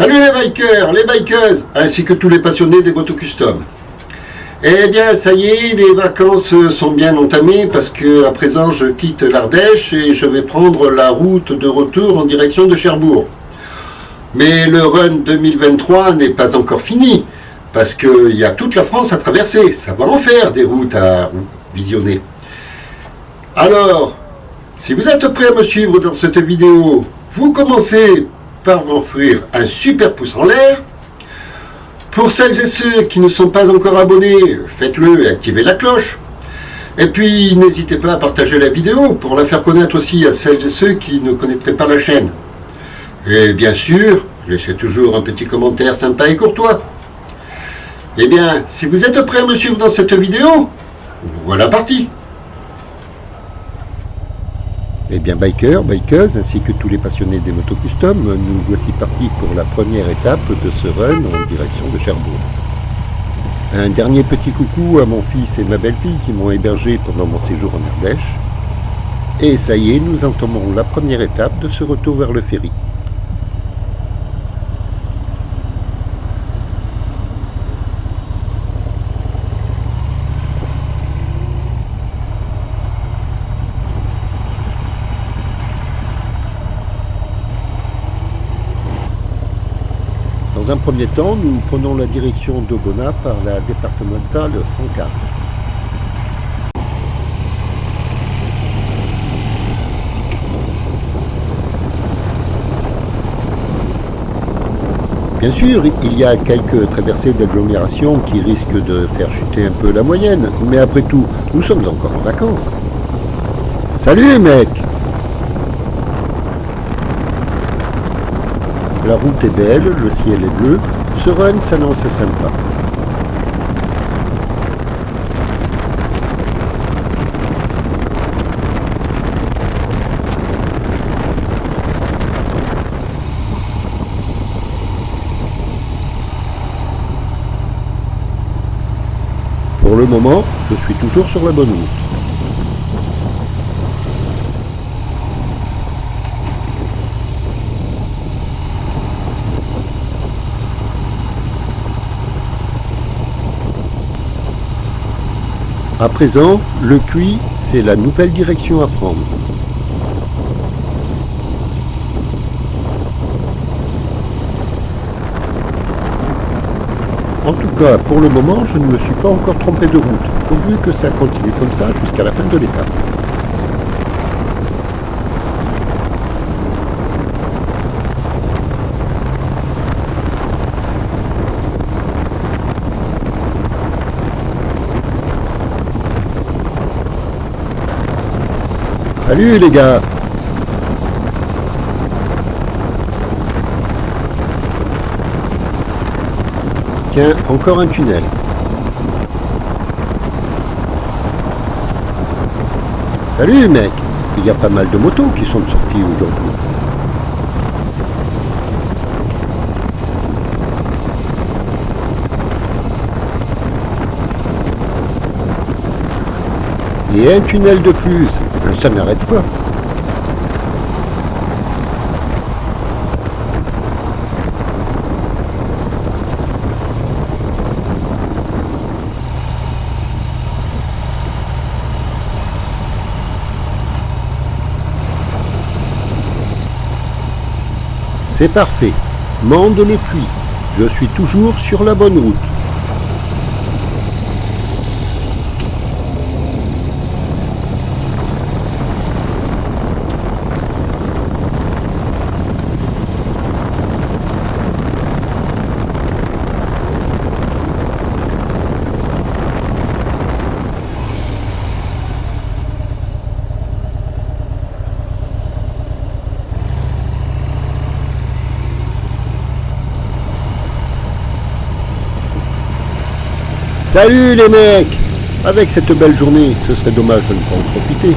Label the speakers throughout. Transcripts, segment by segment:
Speaker 1: Salut les bikers, les bikeuses, ainsi que tous les passionnés des motos custom. Eh bien, ça y est, les vacances sont bien entamées parce que à présent je quitte l'Ardèche et je vais prendre la route de retour en direction de Cherbourg. Mais le run 2023 n'est pas encore fini parce qu'il y a toute la France à traverser. Ça va en faire des routes à visionner. Alors, si vous êtes prêts à me suivre dans cette vidéo, vous commencez par m'offrir un super pouce en l'air. Pour celles et ceux qui ne sont pas encore abonnés, faites-le et activez la cloche. Et puis n'hésitez pas à partager la vidéo pour la faire connaître aussi à celles et ceux qui ne connaîtraient pas la chaîne. Et bien sûr, laissez toujours un petit commentaire sympa et courtois. Eh bien, si vous êtes prêts à me suivre dans cette vidéo, voilà parti.
Speaker 2: Eh bien, bikers, bikeuses, ainsi que tous les passionnés des motos custom, nous voici partis pour la première étape de ce run en direction de Cherbourg. Un dernier petit coucou à mon fils et ma belle-fille qui m'ont hébergé pendant mon séjour en Ardèche. Et ça y est, nous entamons la première étape de ce retour vers le ferry. Dans un premier temps, nous prenons la direction d'Obona par la départementale 104. Bien sûr, il y a quelques traversées d'agglomération qui risquent de faire chuter un peu la moyenne, mais après tout, nous sommes encore en vacances. Salut mec! La route est belle, le ciel est bleu, ce run s'annonce sympa. Pour le moment, je suis toujours sur la bonne route. À présent, le puits, c'est la nouvelle direction à prendre. En tout cas, pour le moment, je ne me suis pas encore trompé de route, pourvu que ça continue comme ça jusqu'à la fin de l'étape. Salut les gars! Tiens, encore un tunnel. Salut mec! Il y a pas mal de motos qui sont sorties aujourd'hui. Et un tunnel de plus, eh bien, ça n'arrête pas. C'est parfait. Mende les pluies. Je suis toujours sur la bonne route. Salut les mecs! Avec cette belle journée, ce serait dommage de ne pas en profiter.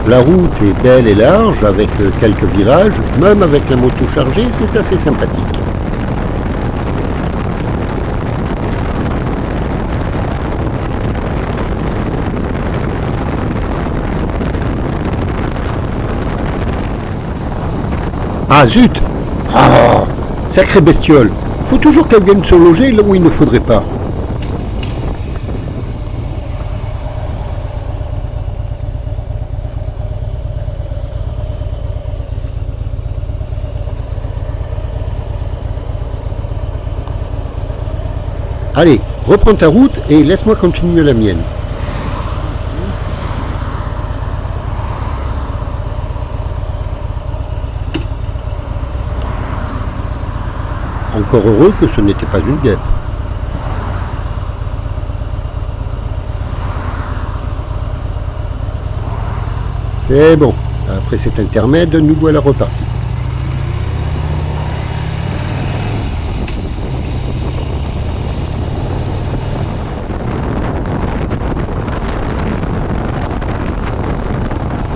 Speaker 2: La route est belle et large, avec quelques virages, même avec la moto chargée, c'est assez sympathique. Ah zut! Oh, sacrée bestiole! Faut toujours qu'elle vienne se loger là où il ne faudrait pas. Allez, reprends ta route et laisse-moi continuer la mienne. Encore heureux que ce n'était pas une guêpe. C'est bon, après cet intermède, nous voilà repartis.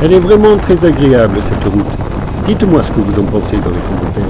Speaker 2: Elle est vraiment très agréable cette route. Dites-moi ce que vous en pensez dans les commentaires.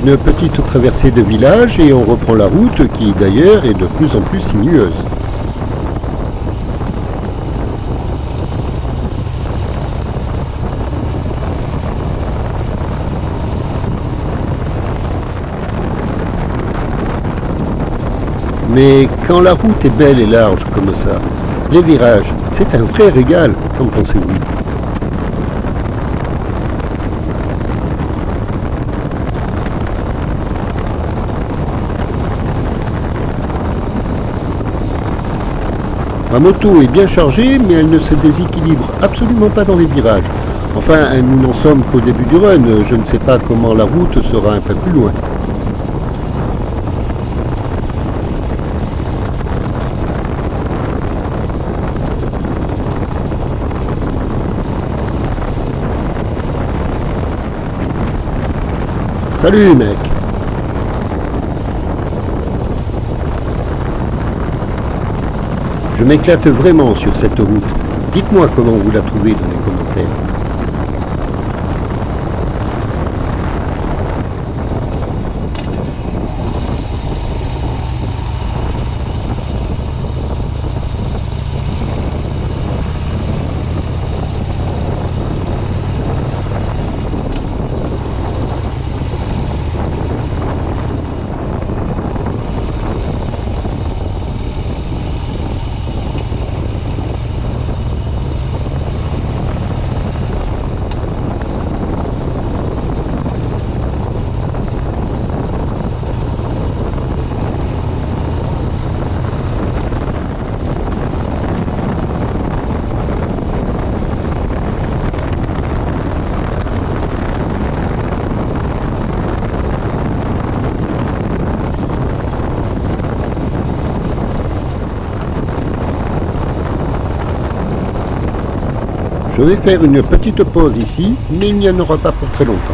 Speaker 2: Une petite traversée de village et on reprend la route qui d'ailleurs est de plus en plus sinueuse. Mais quand la route est belle et large comme ça, les virages, c'est un vrai régal, qu'en pensez-vous ? Ma moto est bien chargée, mais elle ne se déséquilibre absolument pas dans les virages. Enfin, nous n'en sommes qu'au début du run, je ne sais pas comment la route sera un peu plus loin. Salut mec! Je m'éclate vraiment sur cette route. Dites-moi comment vous la trouvez dans les commentaires. Je vais faire une petite pause ici, mais il n'y en aura pas pour très longtemps.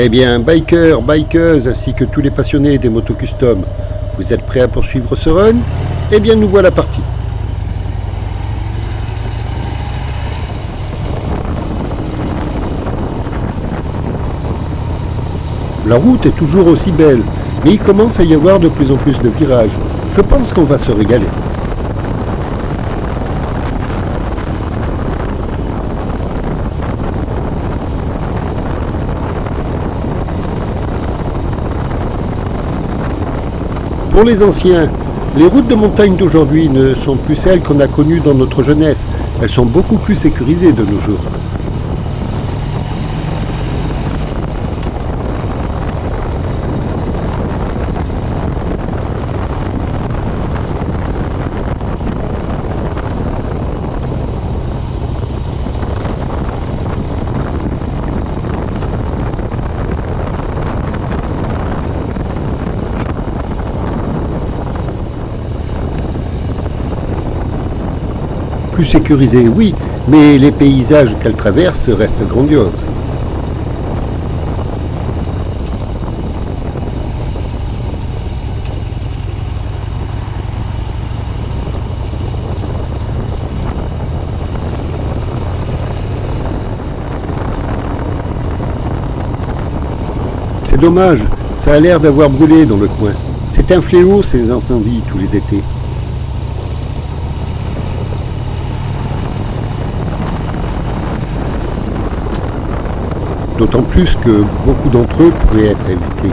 Speaker 2: Eh bien, bikers, bikeuses, ainsi que tous les passionnés des motos custom, vous êtes prêts à poursuivre ce run? Eh bien, nous voilà partis. La route est toujours aussi belle, mais il commence à y avoir de plus en plus de virages. Je pense qu'on va se régaler. Pour les anciens, Les routes de montagne d'aujourd'hui ne sont plus celles qu'on a connues dans notre jeunesse. Elles sont beaucoup plus sécurisées de nos jours. Plus sécurisée, oui, mais les paysages qu'elle traverse restent grandioses. C'est dommage, ça a l'air d'avoir brûlé dans le coin. C'est un fléau ces incendies tous les étés. D'autant plus que beaucoup d'entre eux pourraient être évités.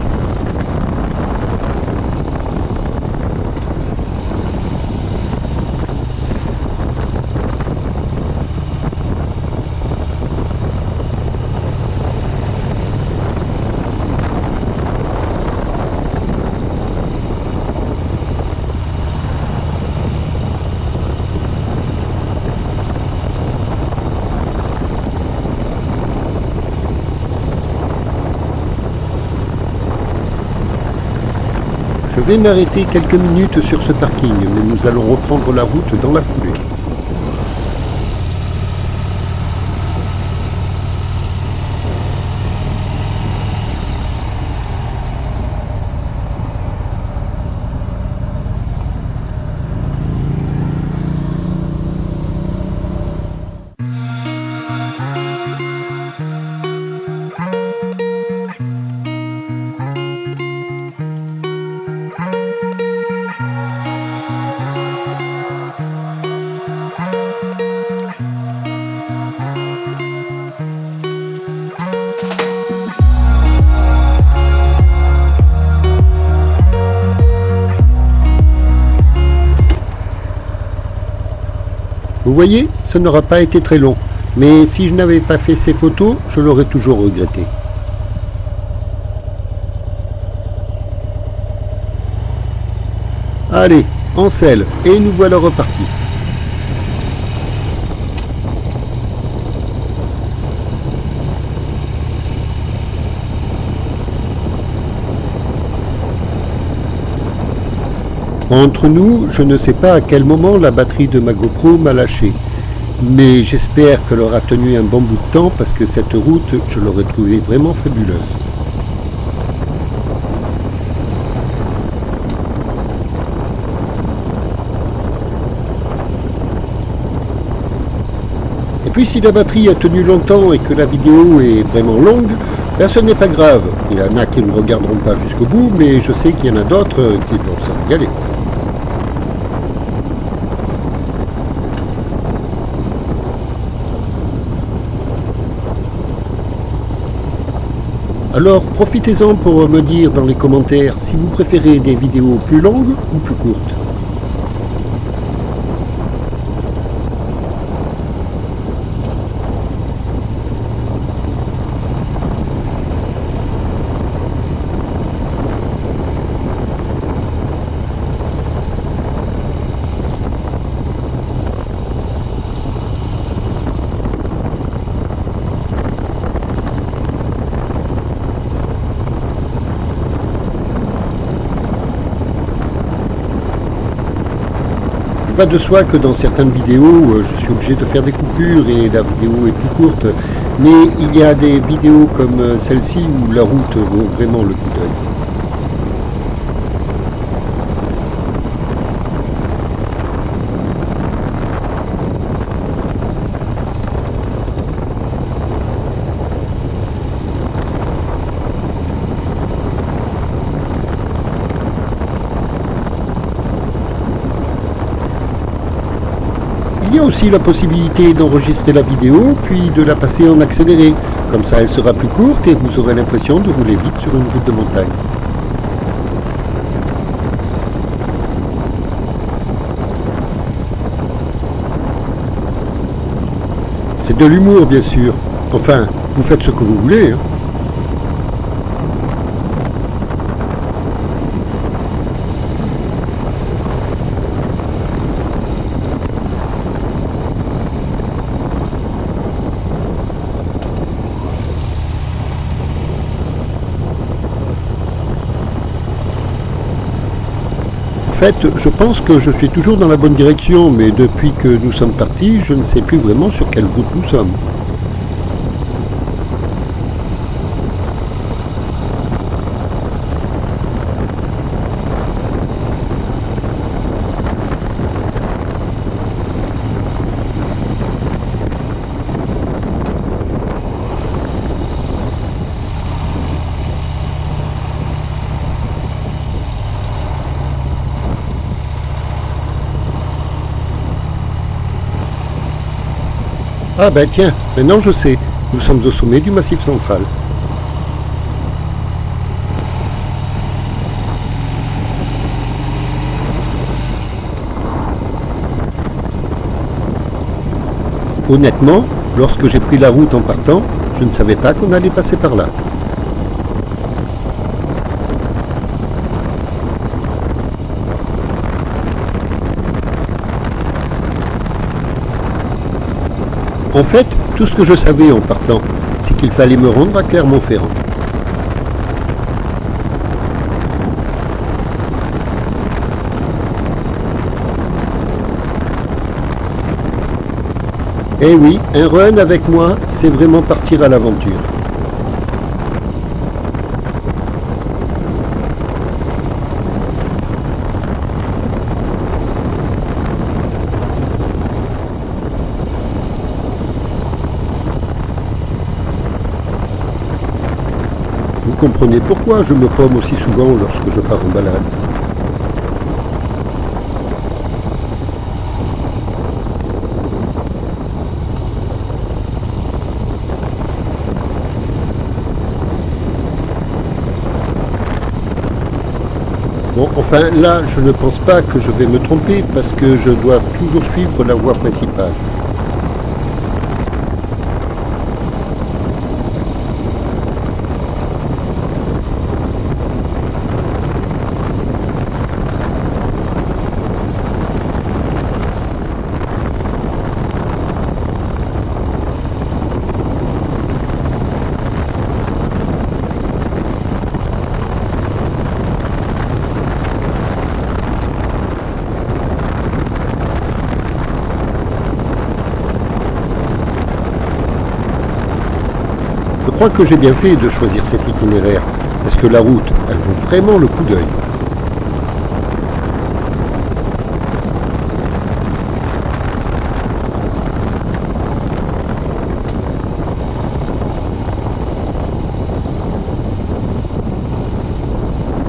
Speaker 2: Je vais m'arrêter quelques minutes sur ce parking, mais nous allons reprendre la route dans la foulée. Vous voyez, ça n'aura pas été très long, mais si je n'avais pas fait ces photos, je l'aurais toujours regretté. Allez, en selle, et nous voilà repartis. Entre nous, je ne sais pas à quel moment la batterie de ma GoPro m'a lâché, mais j'espère qu'elle aura tenu un bon bout de temps parce que cette route, je l'aurais trouvée vraiment fabuleuse. Et puis si la batterie a tenu longtemps et que la vidéo est vraiment longue, ben ce n'est pas grave. Il y en a qui ne regarderont pas jusqu'au bout, mais je sais qu'il y en a d'autres qui vont se régaler. Alors profitez-en pour me dire dans les commentaires si vous préférez des vidéos plus longues ou plus courtes. Pas de soi que dans certaines vidéos, je suis obligé de faire des coupures et la vidéo est plus courte, mais il y a des vidéos comme celle-ci où la route vaut vraiment le coup d'œil. Il y a aussi la possibilité d'enregistrer la vidéo puis de la passer en accéléré. Comme ça elle sera plus courte et vous aurez l'impression de rouler vite sur une route de montagne. C'est de l'humour, bien sûr. Enfin, vous faites ce que vous voulez, hein. En fait, je pense que je suis toujours dans la bonne direction, mais depuis que nous sommes partis, je ne sais plus vraiment sur quelle route nous sommes. Ah ben tiens, maintenant je sais, nous sommes au sommet du Massif central. Honnêtement, lorsque j'ai pris la route en partant, je ne savais pas qu'on allait passer par là. En fait, tout ce que je savais en partant, c'est qu'il fallait me rendre à Clermont-Ferrand. Eh oui, un run avec moi, c'est vraiment partir à l'aventure. Vous comprenez pourquoi je me paume aussi souvent lorsque je pars en balade. Bon, enfin là, je ne pense pas que je vais me tromper parce que je dois toujours suivre la voie principale. Je crois que j'ai bien fait de choisir cet itinéraire, parce que la route, elle vaut vraiment le coup d'œil.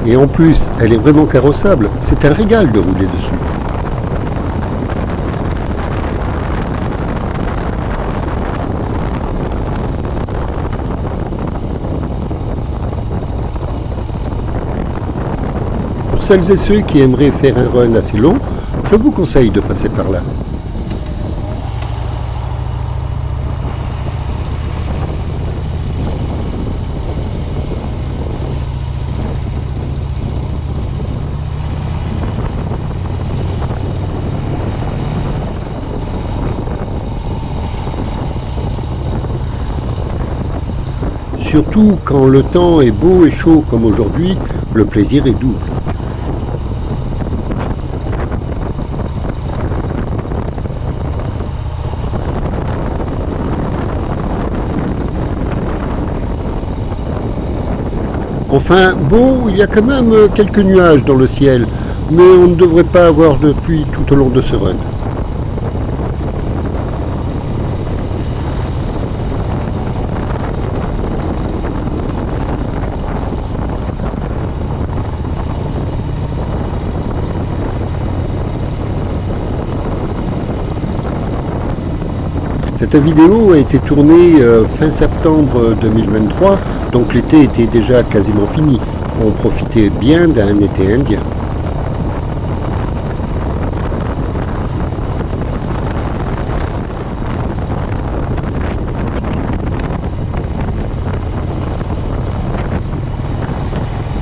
Speaker 2: Et en plus, elle est vraiment carrossable, c'est un régal de rouler dessus. Pour celles et ceux qui aimeraient faire un run assez long, je vous conseille de passer par là. Surtout quand le temps est beau et chaud comme aujourd'hui, le plaisir est double. Enfin, bon, il y a quand même quelques nuages dans le ciel, mais on ne devrait pas avoir de pluie tout au long de ce run. Cette vidéo a été tournée fin septembre 2023, donc l'été était déjà quasiment fini. On profitait bien d'un été indien.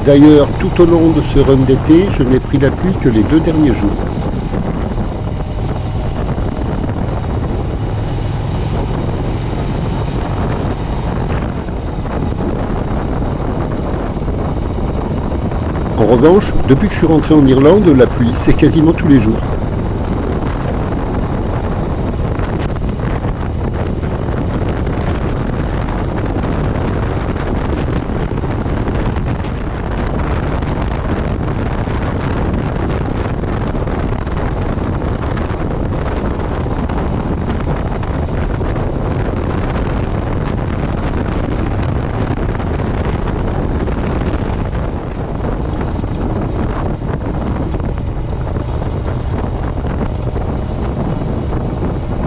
Speaker 2: D'ailleurs, tout au long de ce run d'été, je n'ai pris la pluie que les 2 derniers jours. En revanche, depuis que je suis rentré en Irlande, la pluie, c'est quasiment tous les jours.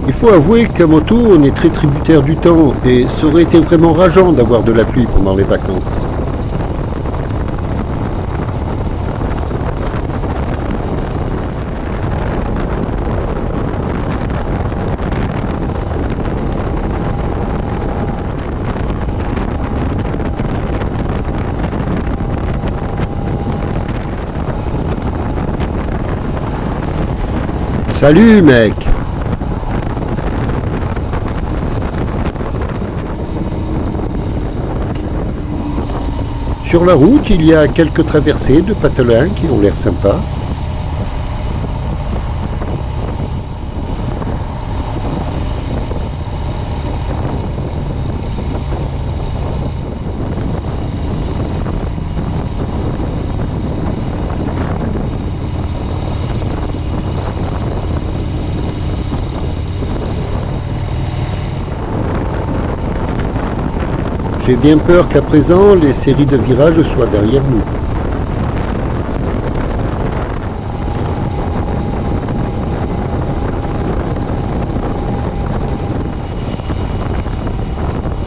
Speaker 2: Il faut avouer qu'à moto, on est très tributaire du temps et ça aurait été vraiment rageant d'avoir de la pluie pendant les vacances. Salut mec! Sur la route, il y a quelques traversées de patelins qui ont l'air sympas. J'ai bien peur qu'à présent, les séries de virages soient derrière nous.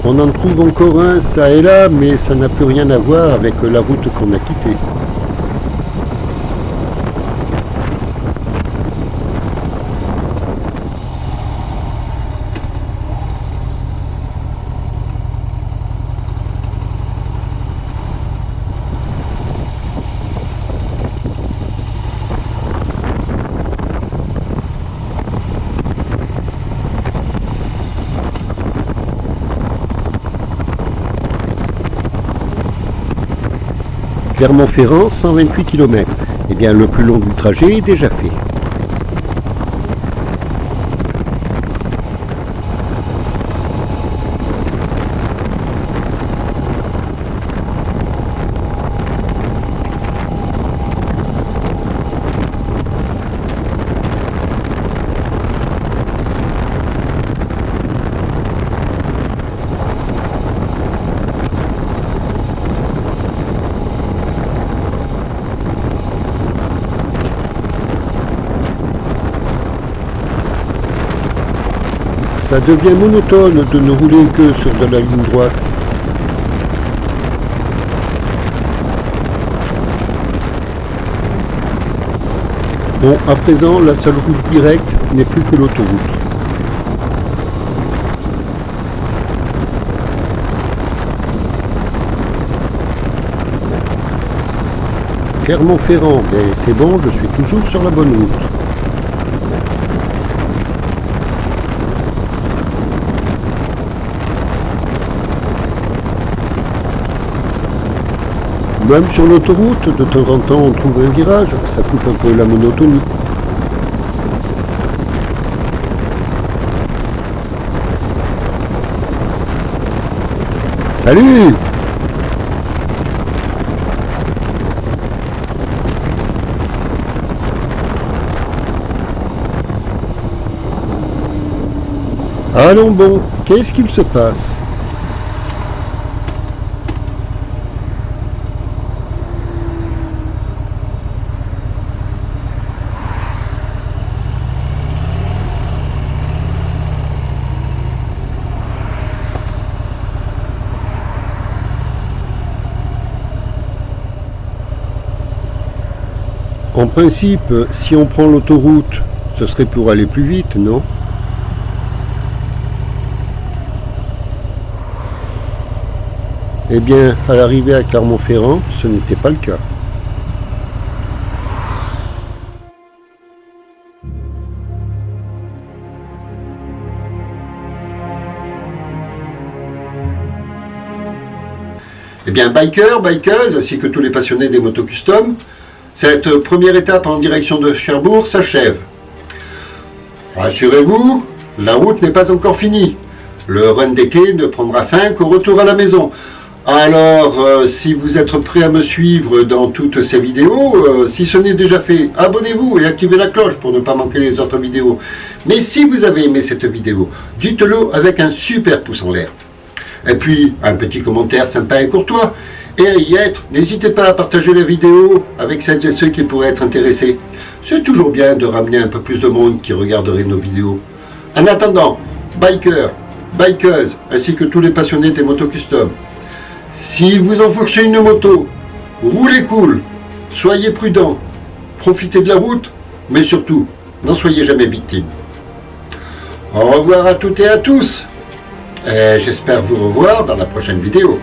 Speaker 2: On en trouve encore un ça et là, mais ça n'a plus rien à voir avec la route qu'on a quittée. Clermont-Ferrand, 128 km. Eh bien, le plus long du trajet est déjà fait. Ça devient monotone de ne rouler que sur de la ligne droite. Bon, à présent, la seule route directe n'est plus que l'autoroute. Clermont-Ferrand, mais c'est bon, je suis toujours sur la bonne route. Même sur l'autoroute, de temps en temps, on trouve un virage, ça coupe un peu la monotonie. Salut! Allons bon, qu'est-ce qu'il se passe? En principe, si on prend l'autoroute, ce serait pour aller plus vite, non? Eh bien, à l'arrivée à Clermont-Ferrand, ce n'était pas le cas.
Speaker 1: Eh bien, bikers, bikeuses, ainsi que tous les passionnés des motos custom, cette première étape en direction de Cherbourg s'achève. Rassurez-vous, la route n'est pas encore finie. Le run d'été ne prendra fin qu'au retour à la maison. Alors, si vous êtes prêts à me suivre dans toutes ces vidéos, si ce n'est déjà fait, abonnez-vous et activez la cloche pour ne pas manquer les autres vidéos. Mais si vous avez aimé cette vidéo, dites-le avec un super pouce en l'air. Et puis, un petit commentaire sympa et courtois. Et à y être, n'hésitez pas à partager la vidéo avec celles et ceux qui pourraient être intéressés. C'est toujours bien de ramener un peu plus de monde qui regarderait nos vidéos. En attendant, bikers, bikeuses, ainsi que tous les passionnés des motos custom, si vous enfourchez une moto, roulez cool, soyez prudents, profitez de la route, mais surtout, n'en soyez jamais victime. Au revoir à toutes et à tous. Et j'espère vous revoir dans la prochaine vidéo.